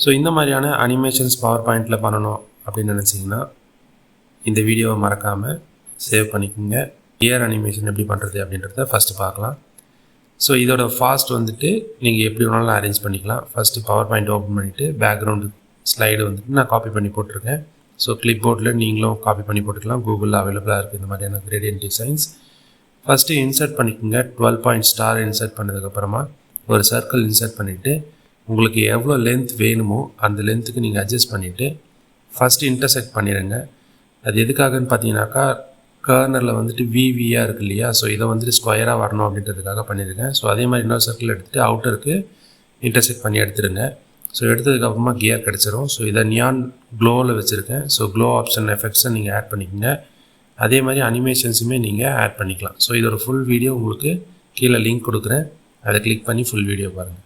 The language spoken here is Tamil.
ஸோ இந்த மாதிரியான அனிமேஷன்ஸ் பவர் பாயிண்டில் பண்ணணும் அப்படின்னு நினச்சிங்கன்னா இந்த வீடியோவை மறக்காமல் சேவ் பண்ணிக்கோங்க. கியர் அனிமேஷன் எப்படி பண்ணுறது அப்படின்றத ஃபஸ்ட்டு பார்க்கலாம். ஸோ இதோட ஃபாஸ்ட் வந்துட்டு நீங்கள் எப்படி வேணாலும் அரேஞ்ச் பண்ணிக்கலாம். ஃபஸ்ட்டு பவர் பாயிண்ட் ஓப்பன் பண்ணிவிட்டு பேக்ரவுண்டு ஸ்லைடு வந்துட்டு நான் காப்பி பண்ணி போட்டிருக்கேன். ஸோ கிளிப் போர்டில் நீங்களும் காப்பி பண்ணி போட்டுக்கலாம். கூகுளில் அவைலபிளாக இருக்குது இந்த மாதிரியான கிரேடியன்ட் டிசைன்ஸ். ஃபஸ்ட்டு இன்சர்ட் பண்ணிக்கோங்க. 12 பாயிண்ட் ஸ்டார் இன்சர்ட் பண்ணதுக்கப்புறமா ஒரு சர்க்கிள் இன்சர்ட் பண்ணிவிட்டு உங்களுக்கு எவ்வளோ லென்த் வேணுமோ அந்த லென்த்துக்கு நீங்கள் அட்ஜஸ்ட் பண்ணிவிட்டு ஃபஸ்ட்டு இன்டர்செக்ட் பண்ணிடுங்க. அது எதுக்காகன்னு பார்த்தீங்கன்னாக்கா கார்னரில் வந்துட்டு விவியாக இருக்குது இல்லையா, ஸோ இதை வந்துட்டு ஸ்கொயராக வரணும் அப்படின்றதுக்காக பண்ணியிருக்கேன். ஸோ அதே மாதிரி இன்னொரு சர்க்கிள் எடுத்துகிட்டு அவுட்டருக்கு இன்டர்செக்ட் பண்ணி எடுத்துடுங்க. ஸோ எடுத்ததுக்கப்புறமா கியர் கிடச்சிரும். ஸோ இதை நியான் க்ளோவில் வச்சுருக்கேன். ஸோ க்ளோ ஆப்ஷன் எஃபெக்ட்ஸை நீங்கள் ஆட் பண்ணிக்கோங்க. அதே மாதிரி அனிமேஷன்ஸுமே நீங்கள் ஆட் பண்ணிக்கலாம். ஸோ இதோட ஃபுல் வீடியோ உங்களுக்கு கீழே லிங்க் கொடுக்குறேன். அதை கிளிக் பண்ணி ஃபுல் வீடியோ பாருங்கள்.